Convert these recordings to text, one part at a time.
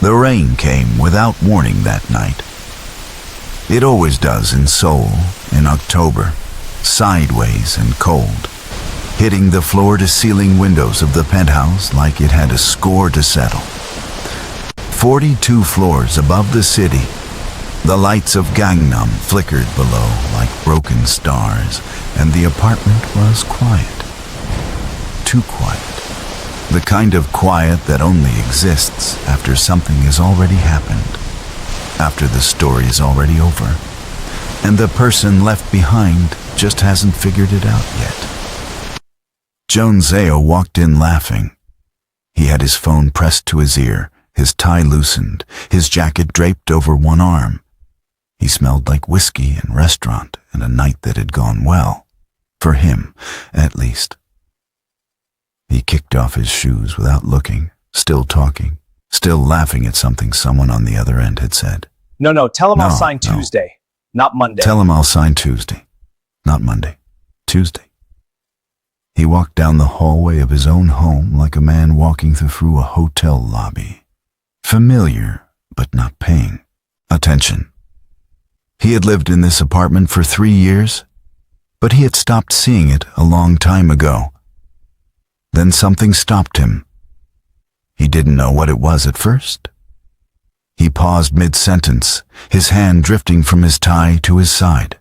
The rain came without warning that night. It always does in Seoul in October, sideways and cold, hitting the floor-to-ceiling windows of the penthouse like it had a score to settle. 42 floors above the city, the lights of Gangnam flickered below like broken stars, and the apartment was quiet. Too quiet. The kind of quiet that only exists after something has already happened, after the story is already over, and the person left behind just hasn't figured it out yet. Joon-seo walked in laughing. He had his phone pressed to his ear, his tie loosened, his jacket draped over one arm. He smelled like whiskey and restaurant and a night that had gone well, for him, at least. He kicked off his shoes without looking, still talking, still laughing at something someone on the other end had said. No, tell him I'll sign Tuesday, not Monday. Tell him I'll sign Tuesday, not Monday. Tuesday. He walked down the hallway of his own home like a man walking through a hotel lobby. Familiar, but not paying attention. He had lived in this apartment for 3 years, but he had stopped seeing it a long time ago. Then something stopped him. He didn't know what it was at first. He paused mid-sentence, his hand drifting from his tie to his side.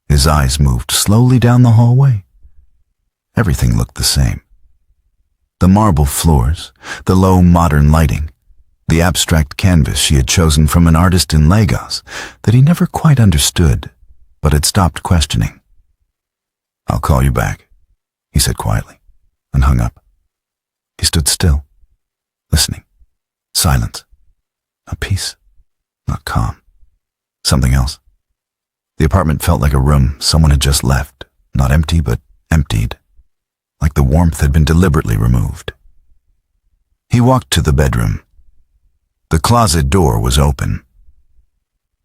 His eyes moved slowly down the hallway. Everything looked the same. The marble floors, the low modern lighting, the abstract canvas she had chosen from an artist in Lagos that he never quite understood, but had stopped questioning. "I'll call you back," he said quietly, and hung up. He stood still, listening. Silence. Not peace. Not calm. Something else. The apartment felt like a room someone had just left, not empty, but emptied, like the warmth had been deliberately removed. He walked to the bedroom. The closet door was open.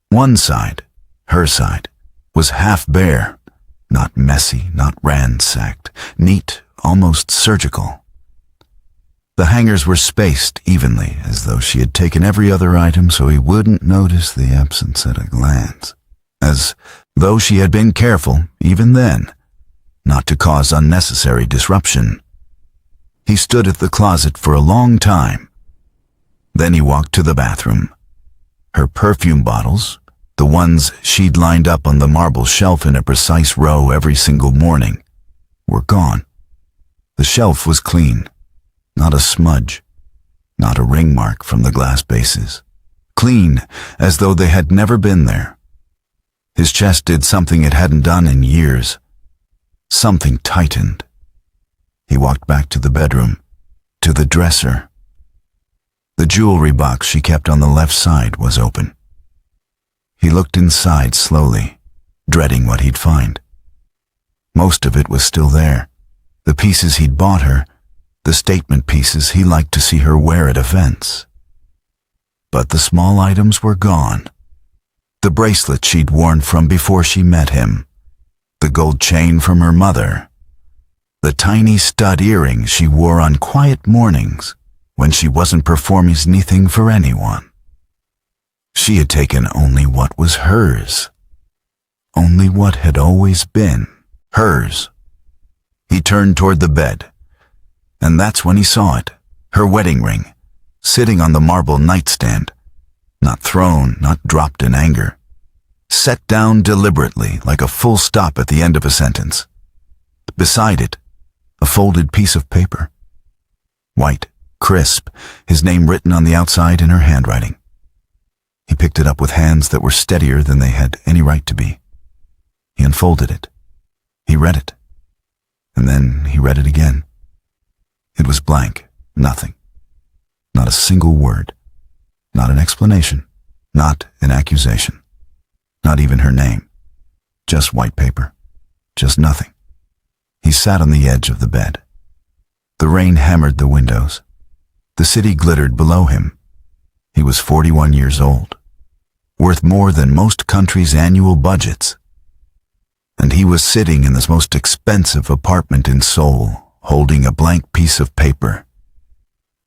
One side, her side, was half bare, not messy, not ransacked, neat, almost surgical. The hangers were spaced evenly, as though she had taken every other item so he wouldn't notice the absence at a glance, as though she had been careful, even then, not to cause unnecessary disruption. He stood at the closet for a long time. Then he walked to the bathroom. Her perfume bottles, the ones she'd lined up on the marble shelf in a precise row every single morning, were gone. The shelf was clean. Not a smudge, not a ring mark from the glass bases. Clean, as though they had never been there. His chest did something it hadn't done in years. Something tightened. He walked back to the bedroom, to the dresser. The jewelry box she kept on the left side was open. He looked inside slowly, dreading what he'd find. Most of it was still there. The pieces he'd bought her, the statement pieces he liked to see her wear at events. But the small items were gone. The bracelet she'd worn from before she met him, the gold chain from her mother, the tiny stud earrings she wore on quiet mornings when she wasn't performing anything for anyone. She had taken only what was hers, only what had always been hers. He turned toward the bed. And that's when he saw it, her wedding ring, sitting on the marble nightstand, not thrown, not dropped in anger, set down deliberately like a full stop at the end of a sentence. Beside it, a folded piece of paper. White, crisp, his name written on the outside in her handwriting. He picked it up with hands that were steadier than they had any right to be. He unfolded it. He read it. And then he read it again. It was blank, nothing. Not a single word. Not an explanation. Not an accusation. Not even her name. Just white paper. Just nothing. He sat on the edge of the bed. The rain hammered the windows. The city glittered below him. He was 41 years old, worth more than most countries' annual budgets. And he was sitting in this most expensive apartment in Seoul, holding a blank piece of paper.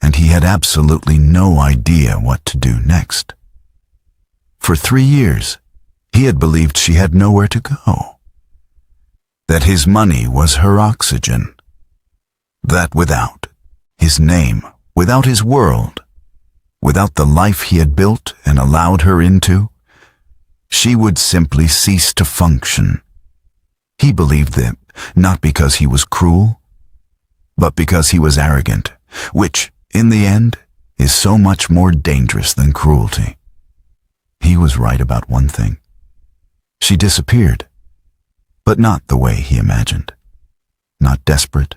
and he had absolutely no idea what to do next. For 3 years, he had believed she had nowhere to go, that his money was her oxygen, that without his name, without his world, without the life he had built and allowed her into, she would simply cease to function. He believed that not because he was cruel, but because he was arrogant, which, in the end, is so much more dangerous than cruelty. He was right about one thing. She disappeared, but not the way he imagined. Not desperate,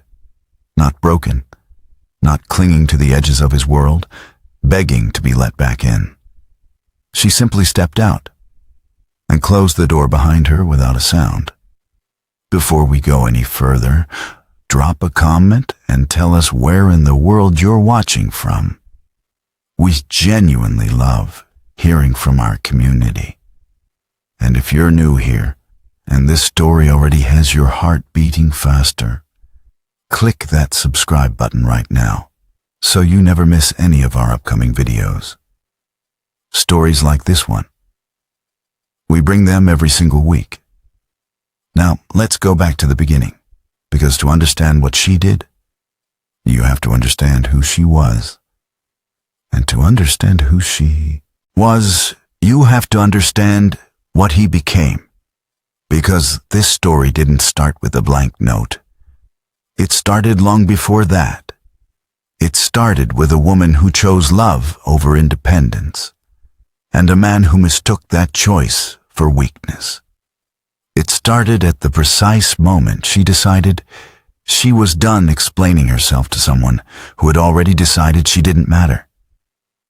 not broken, not clinging to the edges of his world, begging to be let back in. She simply stepped out and closed the door behind her without a sound. Before we go any further, drop a comment and tell us where in the world you're watching from. We genuinely love hearing from our community. And if you're new here, and this story already has your heart beating faster, click that subscribe button right now, so you never miss any of our upcoming videos. Stories like this one. We bring them every single week. Now, let's go back to the beginning, because to understand what she did, you have to understand who she was. And to understand who she was, you have to understand what he became. Because this story didn't start with a blank note. It started long before that. It started with a woman who chose love over independence, and a man who mistook that choice for weakness. It started at the precise moment she decided she was done explaining herself to someone who had already decided she didn't matter.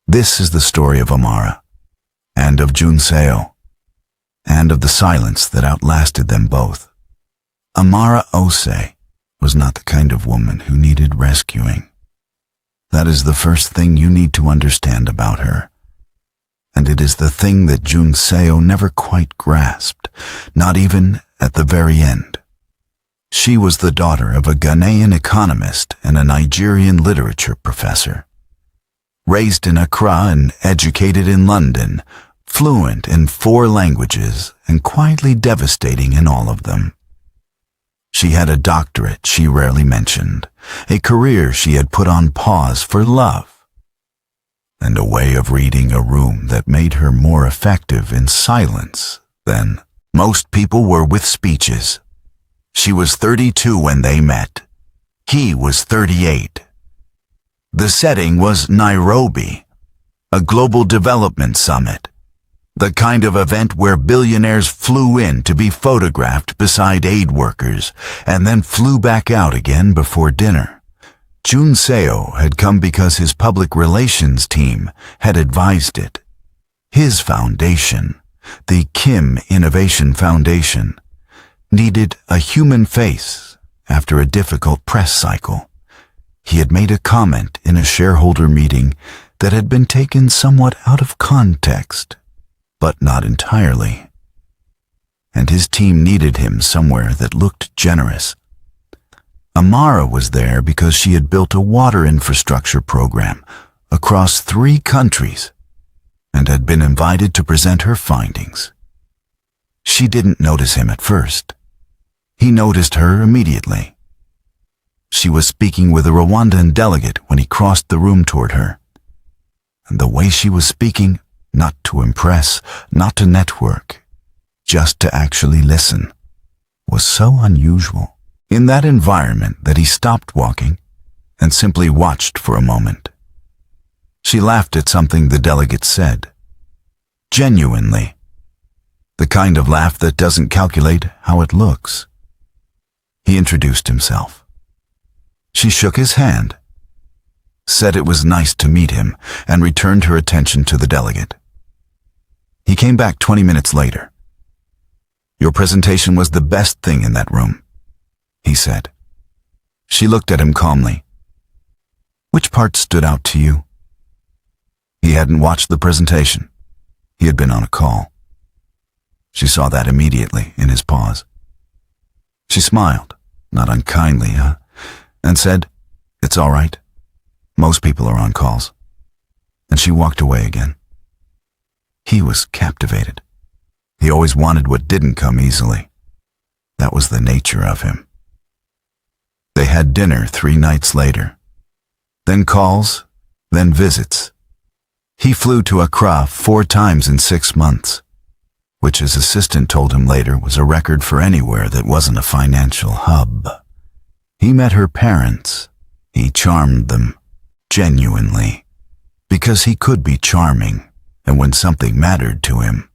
This is the story of Amara, and of Joon-seo, and of the silence that outlasted them both. Amara Ose was not the kind of woman who needed rescuing. That is the first thing you need to understand about her. And it is the thing that Joon-seo never quite grasped, not even at the very end. She was the daughter of a Ghanaian economist and a Nigerian literature professor. Raised in Accra and educated in London, fluent in 4 languages and quietly devastating in all of them. She had a doctorate she rarely mentioned, a career she had put on pause for love, and a way of reading a room that made her more effective in silence than most people were with speeches. She was 32 when they met. He was 38. The setting was Nairobi, a global development summit, the kind of event where billionaires flew in to be photographed beside aid workers and then flew back out again before dinner. Joon-seo had come because his public relations team had advised it. His foundation, the Kim Innovation Foundation, needed a human face after a difficult press cycle. He had made a comment in a shareholder meeting that had been taken somewhat out of context, but not entirely. And his team needed him somewhere that looked generous. Amara was there because she had built a water infrastructure program across 3 countries and had been invited to present her findings. She didn't notice him at first. He noticed her immediately. She was speaking with a Rwandan delegate when he crossed the room toward her. And the way she was speaking, not to impress, not to network, just to actually listen, was so unusual in that environment that he stopped walking and simply watched for a moment. She laughed at something the delegate said. Genuinely. The kind of laugh that doesn't calculate how it looks. He introduced himself. She shook his hand, said it was nice to meet him, and returned her attention to the delegate. He came back 20 minutes later. Your presentation was the best thing in that room, he said. She looked at him calmly. Which part stood out to you? He hadn't watched the presentation. He had been on a call. She saw that immediately in his pause. She smiled, not unkindly, and said, It's all right. Most people are on calls. And she walked away again. He was captivated. He always wanted what didn't come easily. That was the nature of him. They had dinner 3 nights later. Then calls, then visits. He flew to Accra 4 times in 6 months, which his assistant told him later was a record for anywhere that wasn't a financial hub. He met her parents. He charmed them, genuinely, because he could be charming, and when something mattered to him.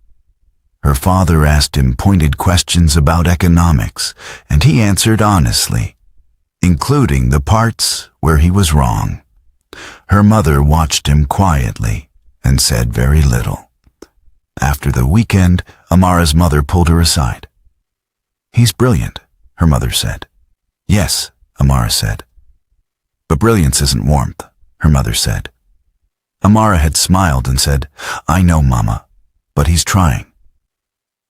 Her father asked him pointed questions about economics, and he answered honestly, including the parts where he was wrong. Her mother watched him quietly and said very little. After the weekend, Amara's mother pulled her aside. "He's brilliant," her mother said. "Yes," Amara said. "But brilliance isn't warmth," her mother said. Amara had smiled and said, "I know, Mama, but he's trying."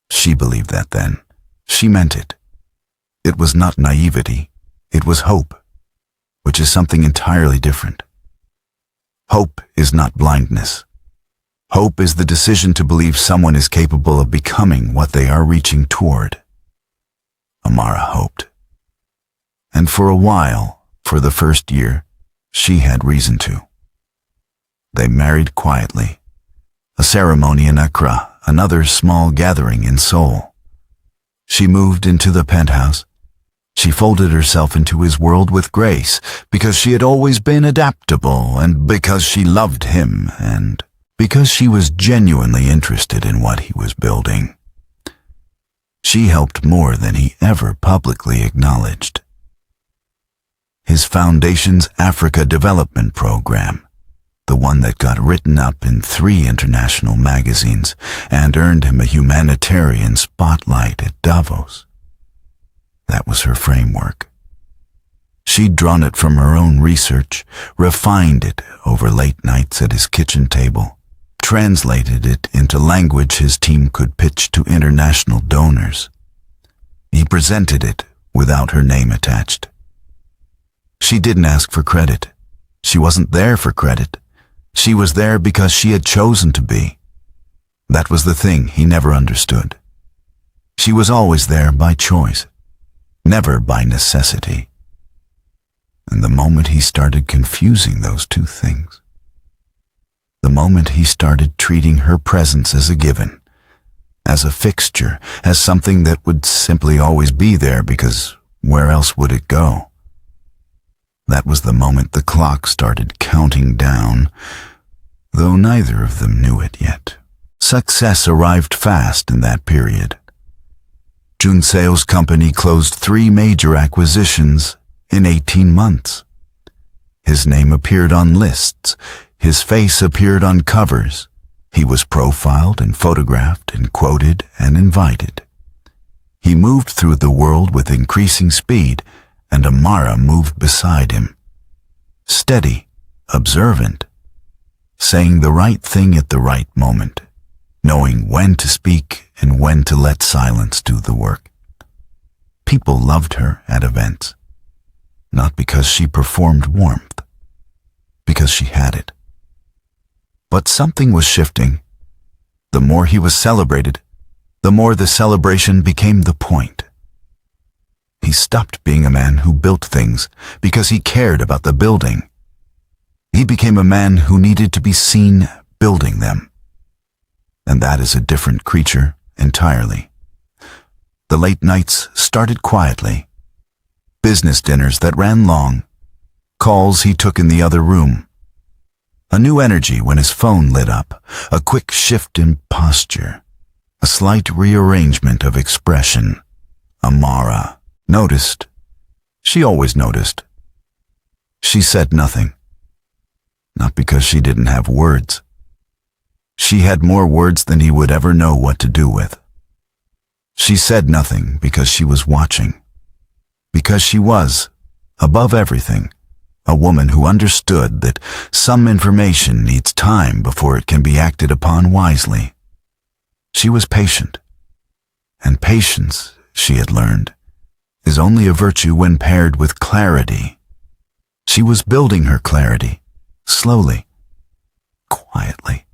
She believed that then. She meant it. It was not naivety. It was hope, which is something entirely different. Hope is not blindness. Hope is the decision to believe someone is capable of becoming what they are reaching toward. Amara hoped. And for a while, for the first year, she had reason to. They married quietly. A ceremony in Accra, another small gathering in Seoul. She moved into the penthouse. She folded herself into his world with grace because she had always been adaptable and because she loved him and because she was genuinely interested in what he was building. She helped more than he ever publicly acknowledged. His foundation's Africa Development Program, the one that got written up in 3 international magazines and earned him a humanitarian spotlight at Davos. That was her framework. She'd drawn it from her own research, refined it over late nights at his kitchen table, translated it into language his team could pitch to international donors. He presented it without her name attached. She didn't ask for credit. She wasn't there for credit. She was there because she had chosen to be. That was the thing he never understood. She was always there by choice, never by necessity. And the moment he started confusing those 2 things, the moment he started treating her presence as a given, as a fixture, as something that would simply always be there because where else would it go? That was the moment the clock started counting down, though neither of them knew it yet. Success arrived fast in that period. Joon-seo's company closed 3 major acquisitions in 18 months. His name appeared on lists. His face appeared on covers. He was profiled and photographed and quoted and invited. He moved through the world with increasing speed, and Amara moved beside him. Steady, observant, saying the right thing at the right moment, knowing when to speak and when to let silence do the work. People loved her at events, not because she performed warmth, because she had it. But something was shifting. The more he was celebrated, the more the celebration became the point. He stopped being a man who built things because he cared about the building. He became a man who needed to be seen building them. And that is a different creature entirely. The late nights started quietly. Business dinners that ran long. Calls he took in the other room. A new energy when his phone lit up. A quick shift in posture. A slight rearrangement of expression. Amara noticed. She always noticed. She said nothing. Not because she didn't have words. She had more words than he would ever know what to do with. She said nothing because she was watching. Because she was, above everything, a woman who understood that some information needs time before it can be acted upon wisely. She was patient. And patience, she had learned, is only a virtue when paired with clarity. She was building her clarity, slowly, quietly,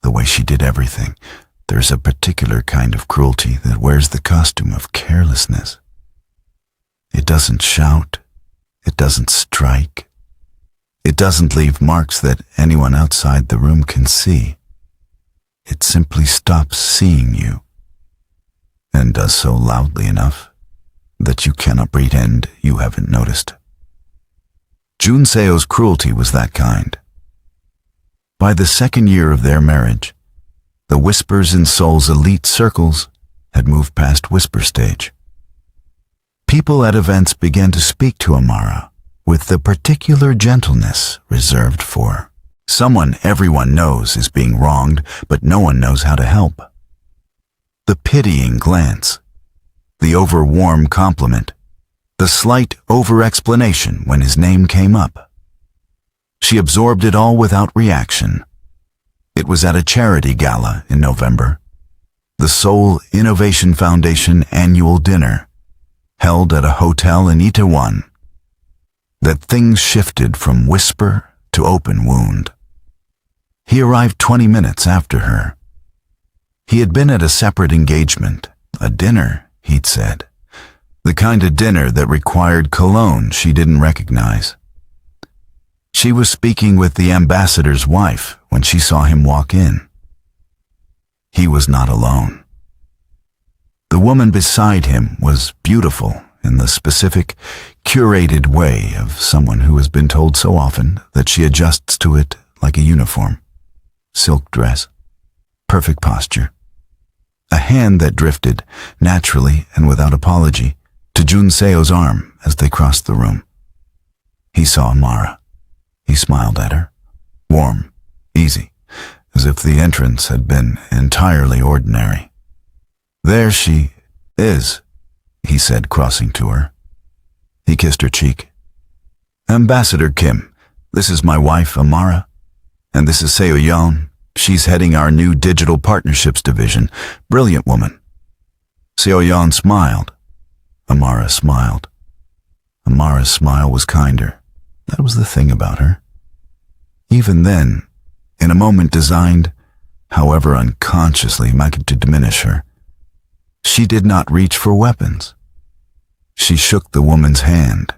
the way she did everything. There's a particular kind of cruelty that wears the costume of carelessness. It doesn't shout. It doesn't strike. It doesn't leave marks that anyone outside the room can see. It simply stops seeing you, and does so loudly enough that you cannot pretend you haven't noticed. Joon-seo's cruelty was that kind. By the second year of their marriage, the Whispers in Seoul's elite circles had moved past whisper stage. People at events began to speak to Amara with the particular gentleness reserved for someone everyone knows is being wronged, but no one knows how to help. The pitying glance, the over-warm compliment, the slight over-explanation when his name came up. She absorbed it all without reaction. It was at a charity gala in November, the Seoul Innovation Foundation annual dinner, held at a hotel in Itaewon, that things shifted from whisper to open wound. He arrived 20 minutes after her. He had been at a separate engagement, a dinner, he'd said, the kind of dinner that required cologne she didn't recognize. She was speaking with the ambassador's wife when she saw him walk in. He was not alone. The woman beside him was beautiful in the specific, curated way of someone who has been told so often that she adjusts to it like a uniform. Silk dress, perfect posture, a hand that drifted, naturally and without apology, to Joon-seo's arm as they crossed the room. He saw Amara. He smiled at her, warm, easy, as if the entrance had been entirely ordinary. "There she is," he said, crossing to her. He kissed her cheek. "Ambassador Kim, this is my wife, Amara, and this is Seo-yeon. She's heading our new digital partnerships division. Brilliant woman." Seo-yeon smiled. Amara smiled. Amara's smile was kinder. That was the thing about her. Even then, in a moment designed, however unconsciously, to diminish her, she did not reach for weapons. She shook the woman's hand.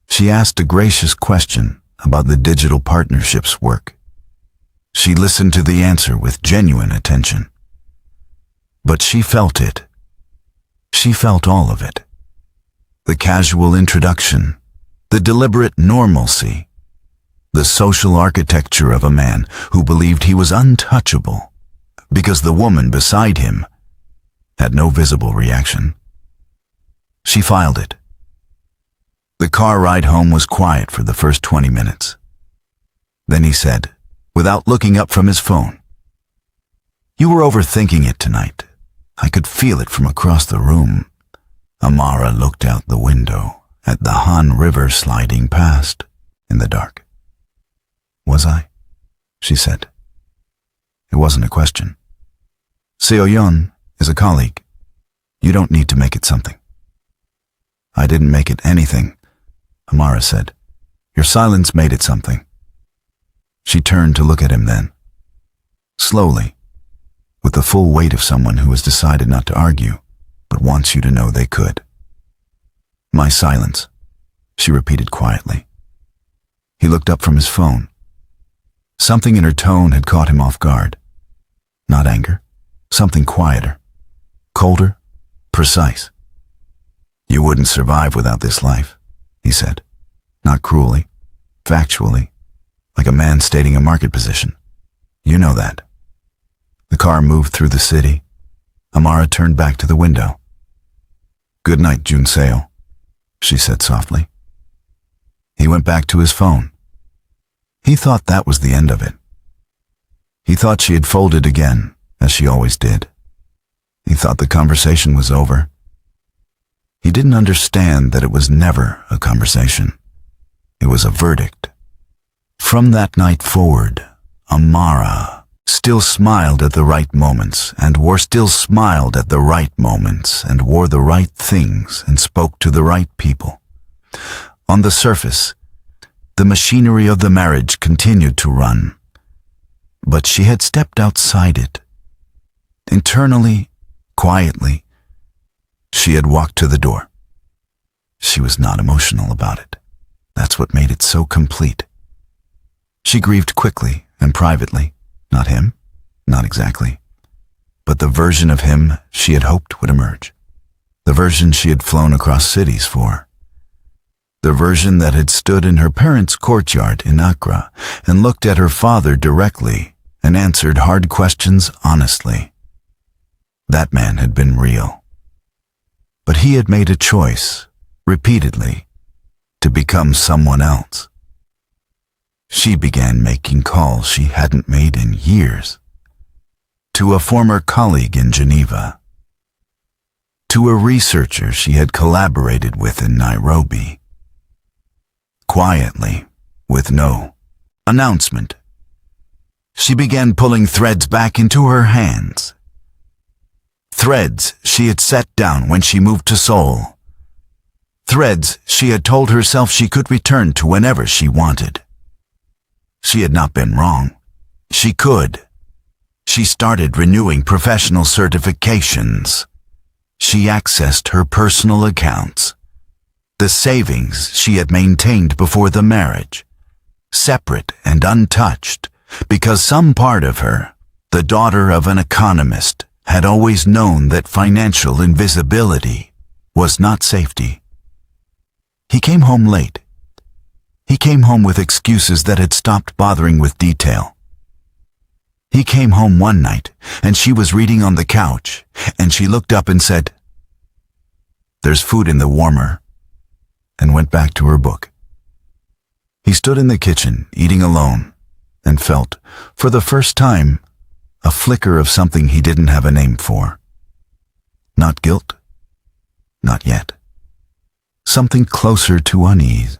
She asked a gracious question about the digital partnerships work. She listened to the answer with genuine attention. But she felt it. She felt all of it. The casual introduction, the deliberate normalcy, the social architecture of a man who believed he was untouchable because the woman beside him had no visible reaction. She filed it. The car ride home was quiet for the first 20 minutes. Then he said, without looking up from his phone, "You were overthinking it tonight. I could feel it from across the room." Amara looked out the window at the Han River sliding past in the dark. "Was I?" she said. It wasn't a question. "Seo-yeon is a colleague. You don't need to make it something." "I didn't make it anything," Amara said. "Your silence made it something." She turned to look at him then. Slowly, with the full weight of someone who has decided not to argue, but wants you to know they could. "My silence," she repeated quietly. He looked up from his phone. Something in her tone had caught him off guard. Not anger, something quieter, colder, precise. "You wouldn't survive without this life," he said, not cruelly, factually, like a man stating a market position. "You know that." The car moved through the city. Amara turned back to the window. "Good night, Joon-seo," she said softly. He went back to his phone. He thought that was the end of it. He thought she had folded again, as she always did. He thought the conversation was over. He didn't understand that it was never a conversation. It was a verdict. From that night forward, Amara still smiled at the right moments and wore the right things and spoke to the right people. On the surface, The machinery of the marriage continued to run, but she had stepped outside it. Internally, quietly, she had walked to the door. She was not emotional about it. That's what made it so complete. She grieved quickly and privately. Not him, not exactly, but the version of him she had hoped would emerge. The version she had flown across cities for. The version that had stood in her parents' courtyard in Accra and looked at her father directly and answered hard questions honestly. That man had been real. But he had made a choice, repeatedly, to become someone else. She began making calls she hadn't made in years. To a former colleague in Geneva. To a researcher she had collaborated with in Nairobi. Quietly, with no announcement, she began pulling threads back into her hands. Threads she had set down when she moved to Seoul. Threads she had told herself she could return to whenever she wanted. She had not been wrong. She could. She started renewing professional certifications. She accessed her personal accounts. The savings she had maintained before the marriage, separate and untouched, because some part of her, the daughter of an economist, had always known that financial invisibility was not safety. He came home late. He came home with excuses that had stopped bothering with detail. He came home one night, and she was reading on the couch, and she looked up and said, "There's food in the warmer," and went back to her book. He stood in the kitchen, eating alone, and felt, for the first time, a flicker of something he didn't have a name for. Not guilt, not yet. Something closer to unease,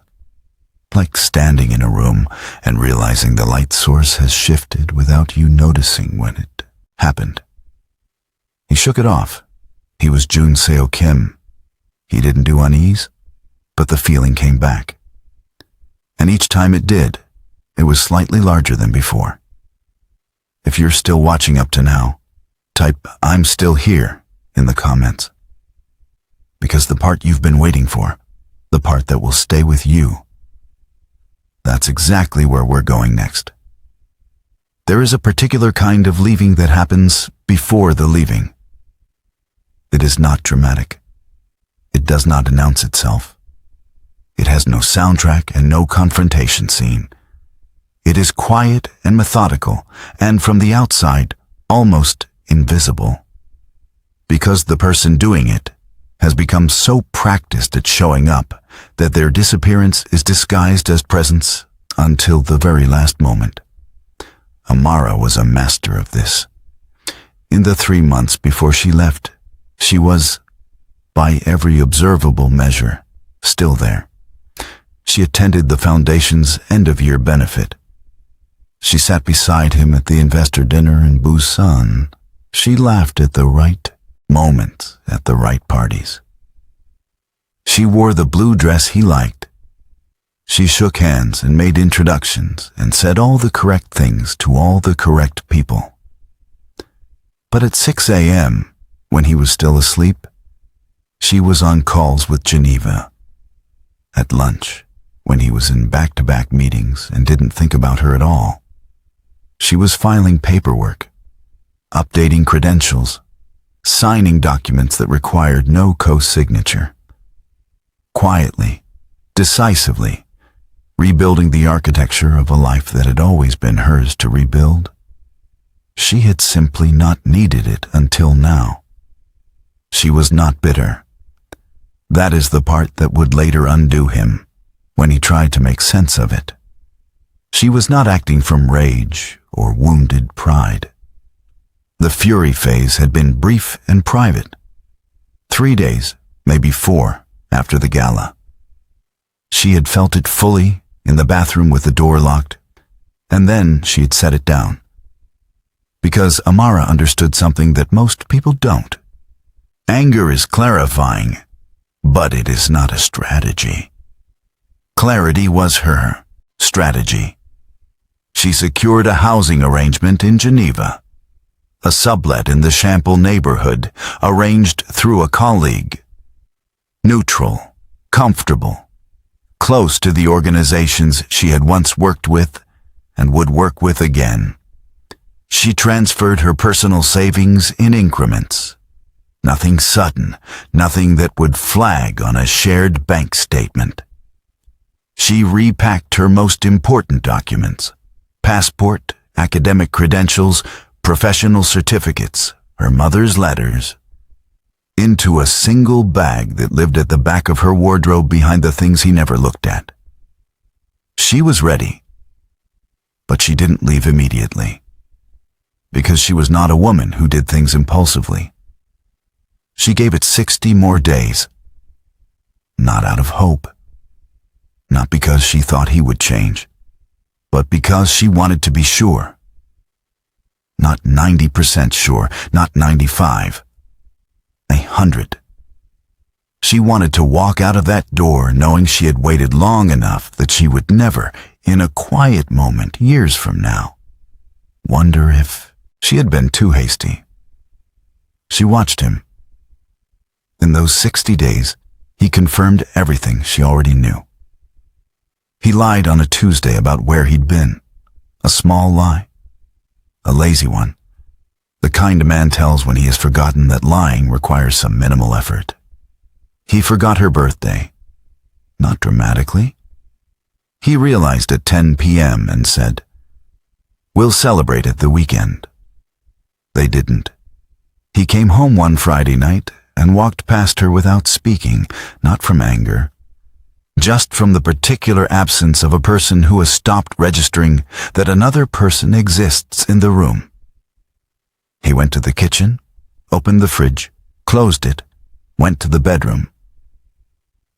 like standing in a room and realizing the light source has shifted without you noticing when it happened. He shook it off. He was Joon-seo Kim. He didn't do unease, but the feeling came back. And each time it did, it was slightly larger than before. If you're still watching up to now, type "I'm still here" in the comments. Because the part you've been waiting for, the part that will stay with you, that's exactly where we're going next. There is a particular kind of leaving that happens before the leaving. It is not dramatic. It does not announce itself. It has no soundtrack and no confrontation scene. It is quiet and methodical, and from the outside, almost invisible. Because the person doing it has become so practiced at showing up that their disappearance is disguised as presence until the very last moment. Amara was a master of this. In the 3 months before she left, she was, by every observable measure, still there. She attended the foundation's end-of-year benefit. She sat beside him at the investor dinner in Busan. She laughed at the right moments at the right parties. She wore the blue dress he liked. She shook hands and made introductions and said all the correct things to all the correct people. But at 6 a.m., when he was still asleep, she was on calls with Geneva. At lunch, when he was in back-to-back meetings and didn't think about her at all, she was filing paperwork, updating credentials, signing documents that required no co-signature. Quietly, decisively, rebuilding the architecture of a life that had always been hers to rebuild. She had simply not needed it until now. She was not bitter. That is the part that would later undo him when he tried to make sense of it. She was not acting from rage or wounded pride. The fury phase had been brief and private. 3 days, maybe 4, after the gala. She had felt it fully in the bathroom with the door locked, and then she had set it down. Because Amara understood something that most people don't. Anger is clarifying, but it is not a strategy. Clarity was her strategy. She secured a housing arrangement in Geneva, a sublet in the Chample neighborhood arranged through a colleague. Neutral, comfortable, close to the organizations she had once worked with and would work with again. She transferred her personal savings in increments. Nothing sudden, nothing that would flag on a shared bank statement. She repacked her most important documents, passport, academic credentials, professional certificates, her mother's letters, into a single bag that lived at the back of her wardrobe behind the things he never looked at. She was ready, but she didn't leave immediately, because she was not a woman who did things impulsively. She gave it 60 more days, not out of hope, not because she thought he would change, but because she wanted to be sure. Not 90% sure, not 95, 100. She wanted to walk out of that door knowing she had waited long enough that she would never, in a quiet moment years from now, wonder if she had been too hasty. She watched him. In those 60 days, he confirmed everything she already knew. He lied on a Tuesday about where he'd been. A small lie. A lazy one. The kind a man tells when he has forgotten that lying requires some minimal effort. He forgot her birthday. Not dramatically. He realized at 10 p.m. and said, "We'll celebrate it the weekend." They didn't. He came home one Friday night and walked past her without speaking, not from anger, just from the particular absence of a person who has stopped registering that another person exists in the room. He went to the kitchen, opened the fridge, closed it, went to the bedroom.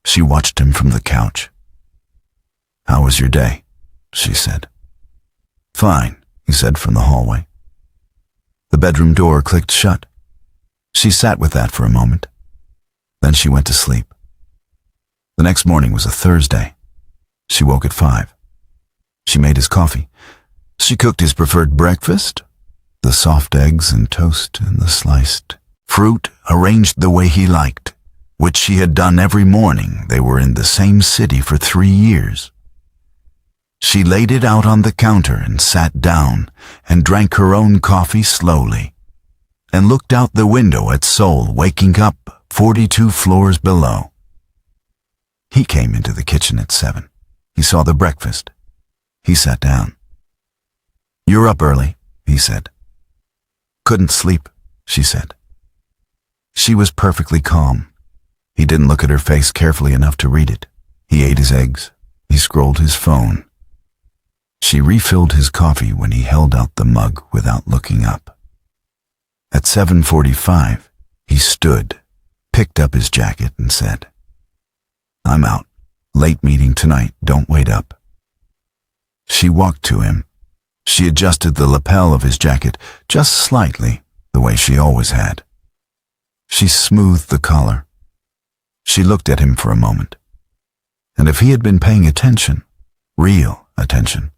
She watched him from the couch. "How was your day?" she said. "Fine," he said from the hallway. The bedroom door clicked shut. She sat with that for a moment. Then she went to sleep. The next morning was a Thursday. She woke at 5. She made his coffee. She cooked his preferred breakfast, the soft eggs and toast and the sliced fruit arranged the way he liked, which she had done every morning. They were in the same city for 3 years. She laid it out on the counter and sat down and drank her own coffee slowly and looked out the window at Seoul waking up 42 floors below. He came into the kitchen at 7. He saw the breakfast. He sat down. "You're up early," he said. "Couldn't sleep," she said. She was perfectly calm. He didn't look at her face carefully enough to read it. He ate his eggs. He scrolled his phone. She refilled his coffee when he held out the mug without looking up. At 7:45, he stood, picked up his jacket and said, "I'm out. Late meeting tonight. Don't wait up." She walked to him. She adjusted the lapel of his jacket just slightly, the way she always had. She smoothed the collar. She looked at him for a moment. And if he had been paying attention, real attention,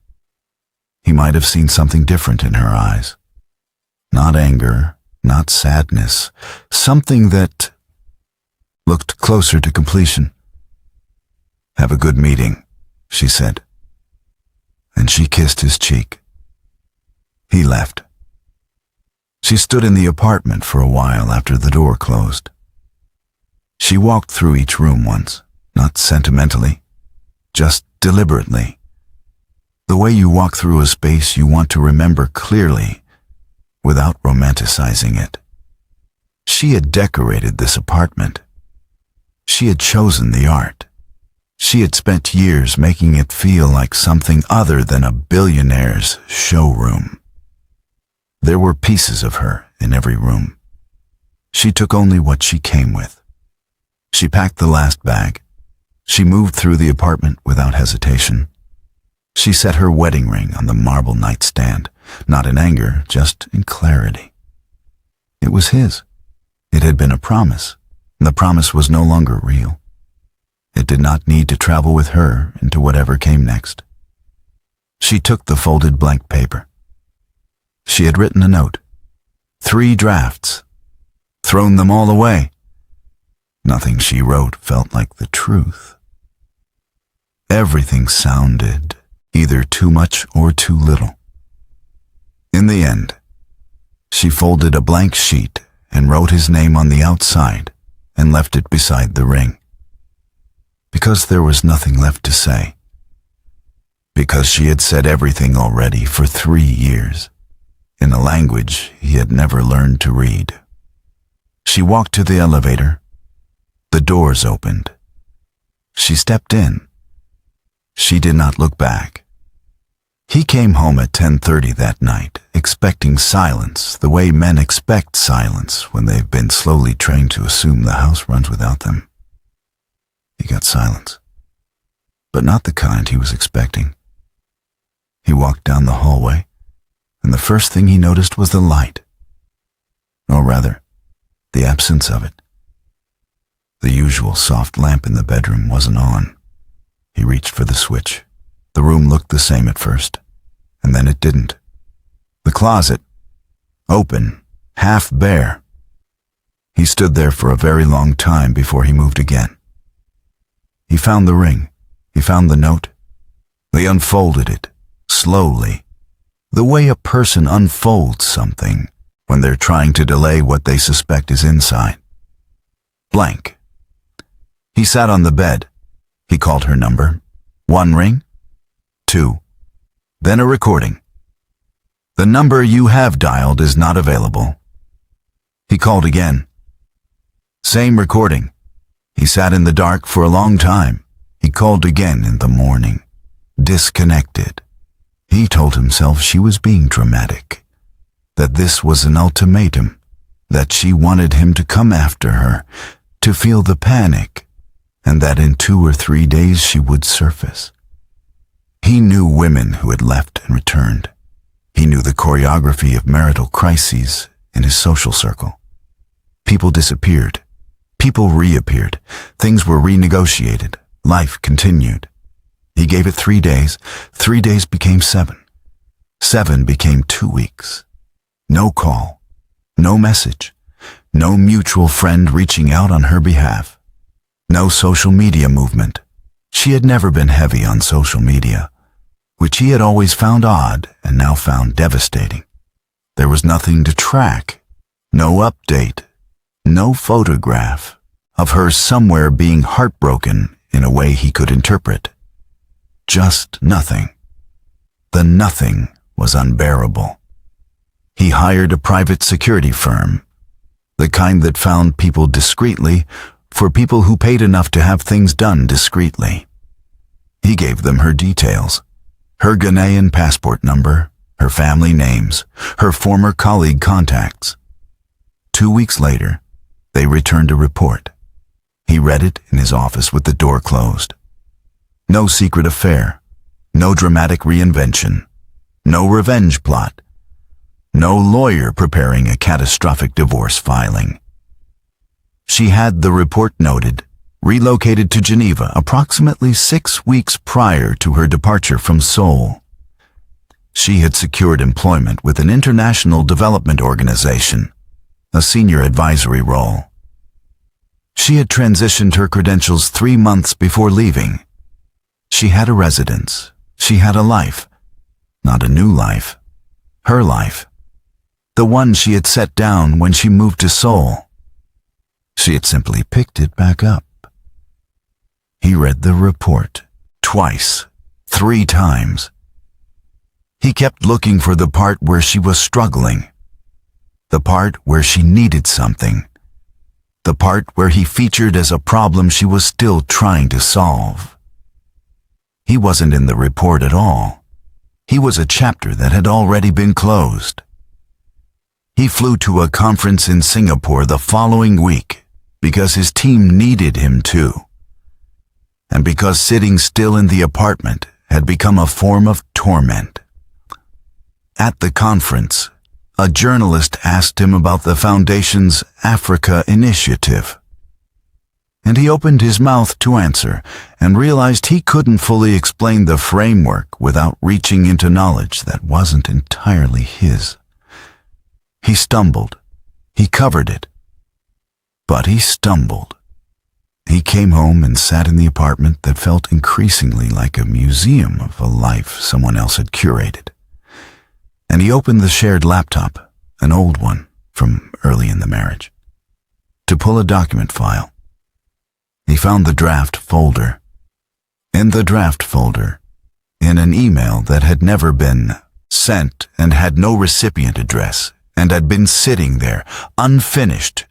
he might have seen something different in her eyes. Not anger, not sadness, something that looked closer to completion. "Have a good meeting," she said. And she kissed his cheek. He left. She stood in the apartment for a while after the door closed. She walked through each room once, not sentimentally, just deliberately. The way you walk through a space you want to remember clearly, without romanticizing it. She had decorated this apartment. She had chosen the art. She had spent years making it feel like something other than a billionaire's showroom. There were pieces of her in every room. She took only what she came with. She packed the last bag. She moved through the apartment without hesitation. She set her wedding ring on the marble nightstand, not in anger, just in clarity. It was his. It had been a promise, and the promise was no longer real. It did not need to travel with her into whatever came next. She took the folded blank paper. She had written a note. 3 drafts. Thrown them all away. Nothing she wrote felt like the truth. Everything sounded either too much or too little. In the end, she folded a blank sheet and wrote his name on the outside and left it beside the ring. Because there was nothing left to say. Because she had said everything already for 3 years, in a language he had never learned to read. She walked to the elevator. The doors opened. She stepped in. She did not look back. He came home at 10:30 that night, expecting silence, the way men expect silence when they've been slowly trained to assume the house runs without them. He got silence, but not the kind he was expecting. He walked down the hallway, and the first thing he noticed was the light. Or rather, the absence of it. The usual soft lamp in the bedroom wasn't on. He reached for the switch. The room looked the same at first, and then it didn't. The closet, open, half bare. He stood there for a very long time before he moved again. He found the ring. He found the note. They unfolded it, slowly, the way a person unfolds something when they're trying to delay what they suspect is inside. Blank. He sat on the bed. He called her number. 1 ring. 2. Then a recording. The number you have dialed is not available. He called again. Same recording. He sat in the dark for a long time. He called again in the morning. Disconnected. He told himself she was being dramatic, that this was an ultimatum, that she wanted him to come after her, to feel the panic, and that in 2 or 3 days she would surface. He knew women who had left and returned. He knew the choreography of marital crises in his social circle. People disappeared. People reappeared. Things were renegotiated. Life continued. He gave it 3 days. 3 days became 7. 7 became 2 weeks. No call. No message. No mutual friend reaching out on her behalf. No social media movement. She had never been heavy on social media, which he had always found odd and now found devastating. There was nothing to track. No update. No photograph of her somewhere being heartbroken in a way he could interpret. Just nothing. The nothing was unbearable. He hired a private security firm, the kind that found people discreetly for people who paid enough to have things done discreetly. He gave them her details, her Ghanaian passport number, her family names, her former colleague contacts. 2 weeks later, they returned a report. He read it in his office with the door closed. No secret affair, no dramatic reinvention, no revenge plot, no lawyer preparing a catastrophic divorce filing. She had the report noted, relocated to Geneva approximately 6 weeks prior to her departure from Seoul. She had secured employment with an international development organization, a senior advisory role. She had transitioned her credentials 3 months before leaving. She had a residence. She had a life. Not a new life. Her life. The one she had set down when she moved to Seoul. She had simply picked it back up. He read the report. Twice. 3 times. He kept looking for the part where she was struggling. The part where she needed something. The part where he featured as a problem she was still trying to solve. He wasn't in the report at all. He was a chapter that had already been closed. He flew to a conference in Singapore the following week because his team needed him too, and because sitting still in the apartment had become a form of torment. At the conference, a journalist asked him about the Foundation's Africa initiative. and he opened his mouth to answer and realized he couldn't fully explain the framework without reaching into knowledge that wasn't entirely his. He stumbled. He covered it. But he stumbled. He came home and sat in the apartment that felt increasingly like a museum of a life someone else had curated. And he opened the shared laptop, an old one from early in the marriage, to pull a document file. He found the draft folder. In the draft folder, in an email that had never been sent and had no recipient address and had been sitting there, unfinished,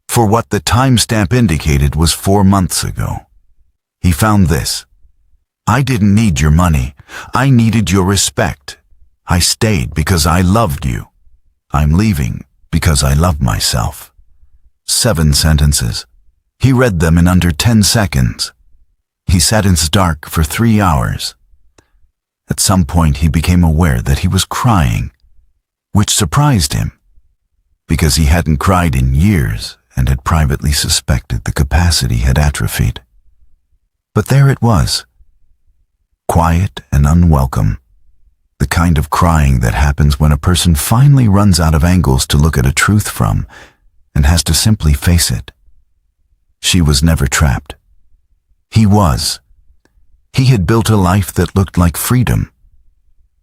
for what the timestamp indicated was 4 months ago. He found this. I didn't need your money. I needed your respect. I stayed because I loved you. I'm leaving because I love myself. 7 sentences. He read them in under 10 seconds. He sat in the dark for 3 hours. At some point he became aware that he was crying, which surprised him, because he hadn't cried in years and had privately suspected the capacity had atrophied. But there it was, quiet and unwelcome, the kind of crying that happens when a person finally runs out of angles to look at a truth from and has to simply face it. She was never trapped. He was. He had built a life that looked like freedom.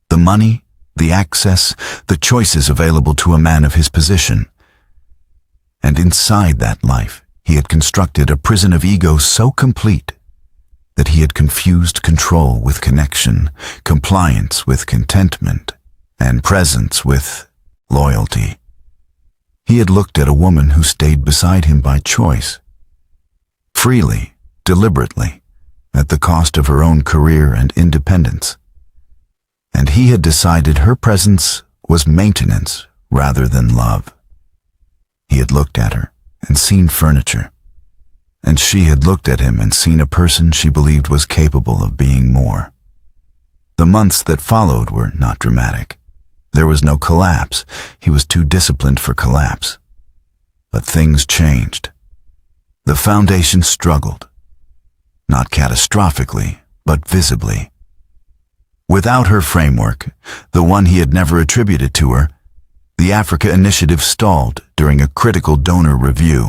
The money, the access, the choices available to a man of his position. And inside that life, he had constructed a prison of ego so complete that he had confused control with connection, compliance with contentment, and presence with loyalty. He had looked at a woman who stayed beside him by choice, freely, deliberately, at the cost of her own career and independence. And he had decided her presence was maintenance rather than love. He had looked at her and seen furniture, and she had looked at him and seen a person she believed was capable of being more. The months that followed were not dramatic. There was no collapse. He was too disciplined for collapse. But things changed. The foundation struggled, not catastrophically, but visibly. Without her framework, the one he had never attributed to her, the Africa Initiative stalled during a critical donor review.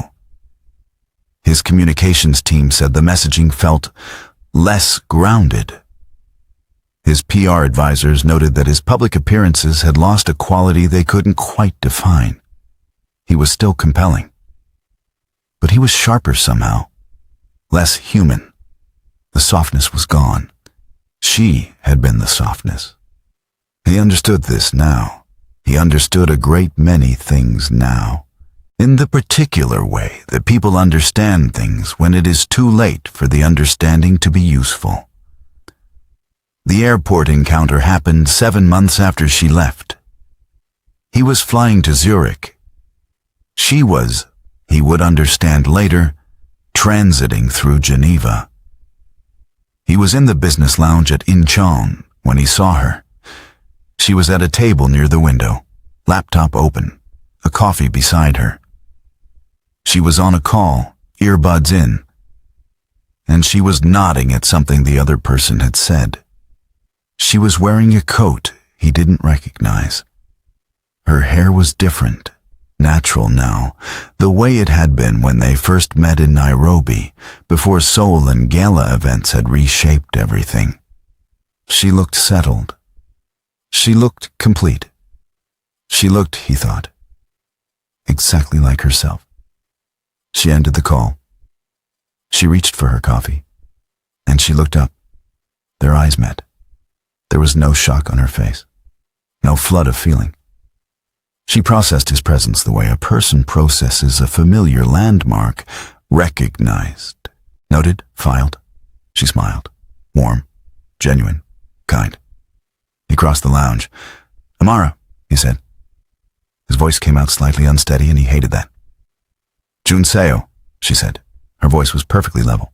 His communications team said the messaging felt less grounded. His PR advisors noted that his public appearances had lost a quality they couldn't quite define. He was still compelling, but he was sharper somehow, less human. The softness was gone. She had been the softness. He understood this now. He understood a great many things now, in the particular way that people understand things when it is too late for the understanding to be useful. The airport encounter happened 7 months after she left. He was flying to Zurich. She was, he would understand later, transiting through Geneva. He was in the business lounge at Incheon when he saw her. She was at a table near the window, laptop open, a coffee beside her. She was on a call, earbuds in, and she was nodding at something the other person had said. She was wearing a coat he didn't recognize. Her hair was different, natural now, the way it had been when they first met in Nairobi, before Seoul and gala events had reshaped everything. She looked settled. She looked complete. She looked, he thought, exactly like herself. She ended the call. She reached for her coffee, and she looked up. Their eyes met. There was no shock on her face, no flood of feeling. She processed his presence the way a person processes a familiar landmark, recognized, noted, filed. She smiled, warm, genuine, kind. He crossed the lounge. Amara, he said. His voice came out slightly unsteady, and he hated that. Joon-seo, she said. Her voice was perfectly level.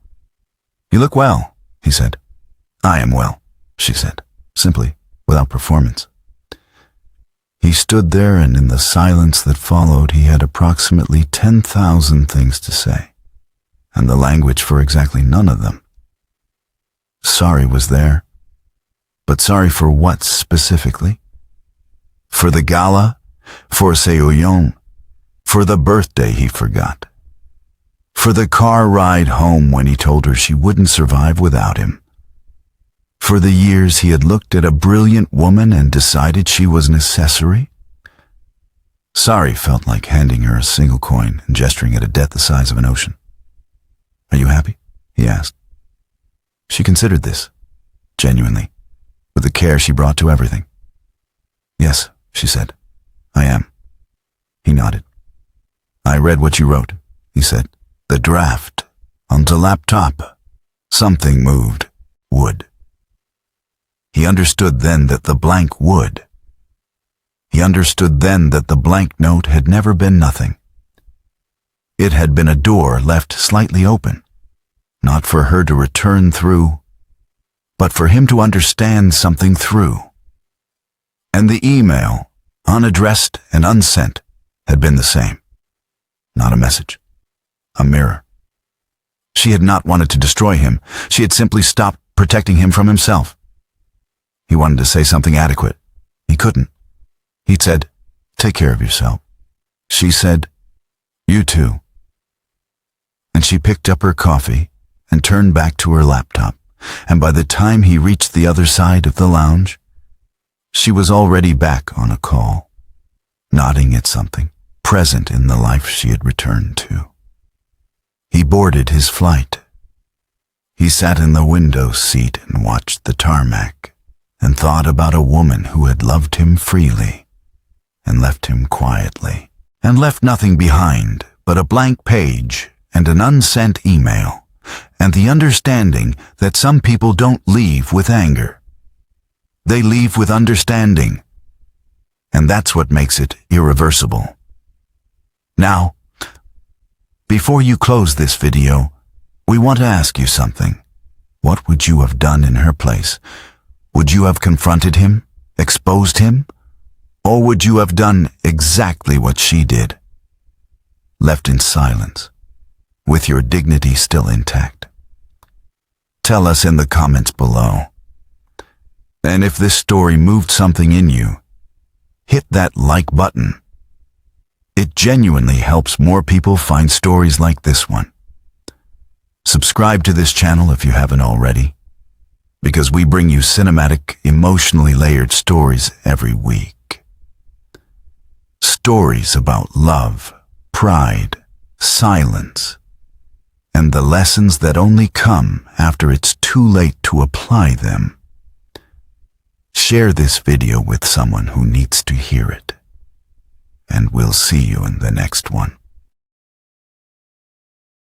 You look well, he said. I am well, she said, simply, without performance. He stood there, and in the silence that followed, he had approximately 10,000 things to say. and the language for exactly none of them. Sorry was there, but sorry for what specifically? For the gala? For Seoyeon? For the birthday he forgot? For the car ride home when he told her she wouldn't survive without him? For the years he had looked at a brilliant woman and decided she was an accessory? Sorry felt like handing her a single coin and gesturing at a debt the size of an ocean. Are you happy? He asked. She considered this, genuinely, with the care she brought to everything. Yes, she said, I am. He nodded. I read what you wrote, he said. The draft. On the laptop. Something moved. Wood. He understood then that the blank would. He understood then that the blank note had never been nothing. It had been a door left slightly open, not for her to return through, but for him to understand something through. And the email, unaddressed and unsent, had been the same. Not a message. A mirror. She had not wanted to destroy him. She had simply stopped protecting him from himself. He wanted to say something adequate. He couldn't. He'd said, take care of yourself. She said, you too. And she picked up her coffee and turned back to her laptop, and by the time he reached the other side of the lounge, she was already back on a call, nodding at something, present in the life she had returned to. He boarded his flight. He sat in the window seat and watched the tarmac, and thought about a woman who had loved him freely and left him quietly, and left nothing behind but a blank page and an unsent email, and the understanding that some people don't leave with anger. They leave with understanding, and that's what makes it irreversible. Now, before you close this video, we want to ask you something. What would you have done in her place? Would you have confronted him, exposed him, or would you have done exactly what she did? Left in silence, with your dignity still intact. Tell us in the comments below. And if this story moved something in you, hit that like button. It genuinely helps more people find stories like this one. Subscribe to this channel if you haven't already, because we bring you cinematic, emotionally layered stories every week. Stories about love, pride, silence, and the lessons that only come after it's too late to apply them. Share this video with someone who needs to hear it, and we'll see you in the next one.